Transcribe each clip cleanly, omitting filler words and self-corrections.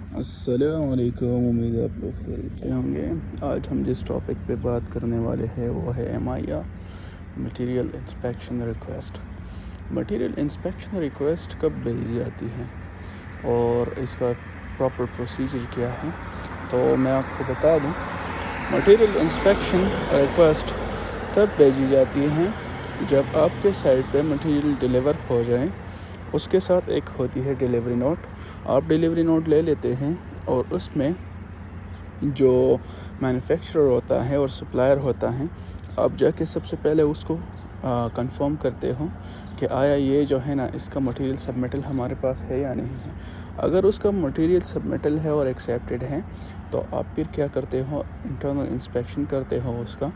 अस्सलाम वालेकुम। उम्मीद है आप लोग खैरियत से होंगे। आज हम जिस टॉपिक पे बात करने वाले हैं वो है MIR, material inspection request. Material inspection request कब भेजी जाती है और इसका प्रॉपर प्रोसीजर क्या है, तो मैं आपको बता दूं। मटेरियल इंस्पेक्शन रिक्वेस्ट तब भेजी जाती है जब आपके साइट पे मटेरियल डिलीवर हो जाए। उसके साथ एक होती है डिलीवरी नोट। आप डिलीवरी नोट ले लेते हैं और उसमें जो मैन्युफैक्चरर होता है और सप्लायर होता है, आप जाके सबसे पहले उसको कंफर्म करते हो कि आया ये जो है ना, इसका मटेरियल सबमिटल हमारे पास है या नहीं है। अगर उसका मटेरियल सबमिटल है और एक्सेप्टेड है तो आप फिर क्या करते हो, इंटरनल इंस्पेक्शन करते हो उसका।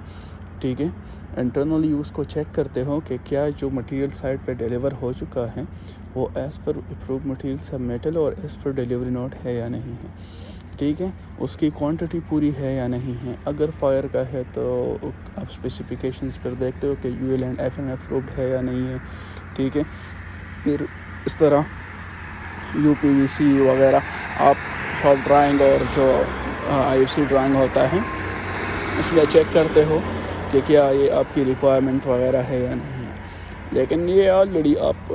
ठीक है, इंटरनली उसको चेक करते हो कि क्या जो मटेरियल साइट पे डिलीवर हो चुका है वो as per approve material submittal और एज़ पर डिलीवरी नोट है या नहीं है। ठीक है, उसकी क्वांटिटी पूरी है या नहीं है। अगर फायर का है तो आप स्पेसिफिकेशंस पर देखते हो कि UL एंड FN अप्रूव्ड है या नहीं है। ठीक है, फिर इस तरह UPVC वगैरह आप शॉप ड्राइंग और जो IFC ड्राइंग होता है उसमें चेक करते हो कि क्या ये आपकी रिक्वायरमेंट वगैरह है या नहीं है। लेकिन ये ऑलरेडी आप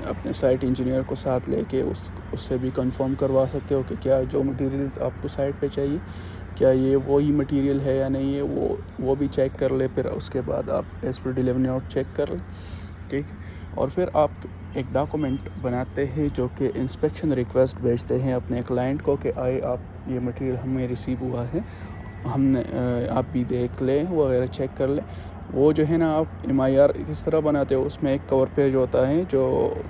अपने साइट इंजीनियर को साथ लेके उससे भी कंफर्म करवा सकते हो कि क्या जो मटेरियल्स आपको साइट पे चाहिए क्या ये वही मटेरियल है या नहीं है। वो भी चेक कर ले, फिर उसके बाद आप as per delivery note check कर लें। ठीक, और फिर आप एक डॉक्यूमेंट बनाते हैं जो कि इंस्पेक्शन रिक्वेस्ट भेजते हैं अपने क्लाइंट को कि आए आप ये मटेरियल हमें रिसीव हुआ है, हमने आप भी देख लें वगैरह चेक कर लें। वो जो है ना, आप MIR किस तरह बनाते हो, उसमें एक कवर पेज होता है जो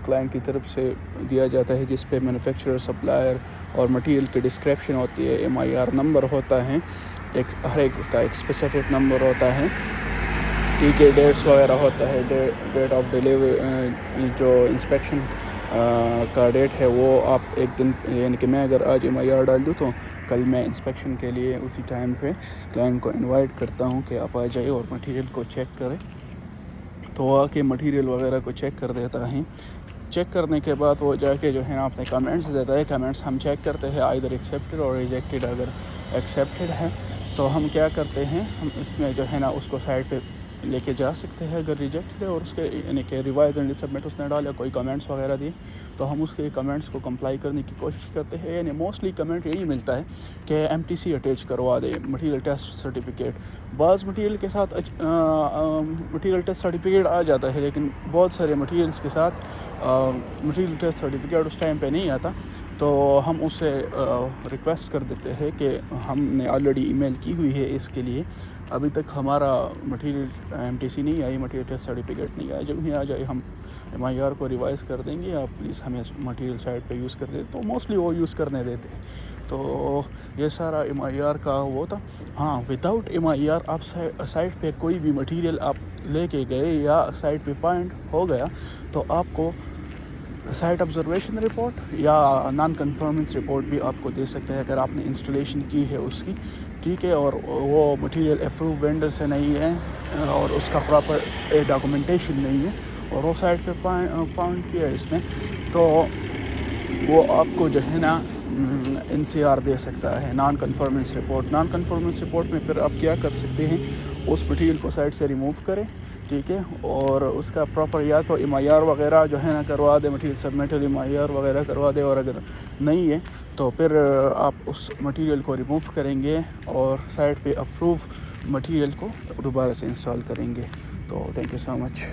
क्लाइंट की तरफ से दिया जाता है जिस पे मैन्युफैक्चरर, सप्लायर और मटेरियल की डिस्क्रिप्शन होती है। MIR नंबर होता है, एक हर एक का एक स्पेसिफिक नंबर होता है। ठीक है, डेट्स वगैरह होता है, डेट ऑफ डिलीवरी, जो इंस्पेक्शन का डेट है वो आप एक दिन, यानी कि मैं अगर आज MIR डाल दूँ तो कल मैं इंस्पेक्शन के लिए उसी टाइम पे क्लाइंट को इनवाइट करता हूँ कि आप आ जाइए और मटेरियल को चेक करें। तो वो आके मटेरियल वगैरह को चेक कर देता है। चेक करने के बाद वो जाके जो है ना अपने कमेंट्स देता है। कमेंट्स हम चेक करते हैं आइदर एक्सेप्टेड और रिजेक्टेड। अगर एक्सेप्टेड है तो हम क्या करते हैं, हम इसमें जो है ना उसको साइड पे लेके जा सकते हैं। अगर रिजेक्टेड है और उसके यानी कि रिवाइज एंड सबमिट उसने डाला, कोई कमेंट्स वगैरह दिए, तो हम उसके कमेंट्स को कंप्लाई करने की कोशिश करते हैं। यानी मोस्टली कमेंट यही मिलता है कि MTC अटैच करवा दे, मटेरियल टेस्ट सर्टिफिकेट। बाज़ मटेरियल के साथ मटेरियल टेस्ट सर्टिफिकेट आ जाता है, लेकिन बहुत सारे मटेरियल्स के साथ मटेरियल टेस्ट सर्टिफिकेट उस टाइम पे नहीं आता। तो हम उससे रिक्वेस्ट कर देते हैं कि हमने ऑलरेडी ईमेल की हुई है इसके लिए, अभी तक हमारा मटेरियल MTC नहीं आई, मटेरियल टेस्ट सर्टिफिकेट नहीं आया। जब ही आ जाए हम MIR को रिवाइज़ कर देंगे, आप प्लीज़ हमें मटेरियल साइट पे यूज़ कर दें। तो मोस्टली वो यूज़ करने देते हैं। तो ये सारा MIR का वो था। हाँ, विदाउट MIR आप साइट पे कोई भी मटेरियल आप लेके गए या साइट पे पॉइंट हो गया तो आपको साइट ऑब्जर्वेशन रिपोर्ट या नॉन कन्फर्मेंस रिपोर्ट भी आपको दे सकते हैं अगर आपने इंस्टॉलेशन की है उसकी। ठीक है, और वो मटेरियल अप्रूव वेंडर से नहीं है और उसका प्रॉपर डॉक्यूमेंटेशन नहीं है और वो साइट पे पॉइंट किया है इसने, तो वो आपको जो है ना NCR दे सकता है, non conformance report. Non conformance report में फिर आप क्या कर सकते हैं, उस मटेरियल को साइट से रिमूव करें। ठीक है, और उसका प्रॉपर या तो MIR वगैरह जो है ना करवा दे, मटेरियल सबमिटल MIR वगैरह करवा दे, और अगर नहीं है तो फिर आप उस मटेरियल को रिमूव करेंगे और साइट पे अप्रूव मटेरियल को दोबारा से इंस्टॉल करेंगे। तो थैंक यू सो मच।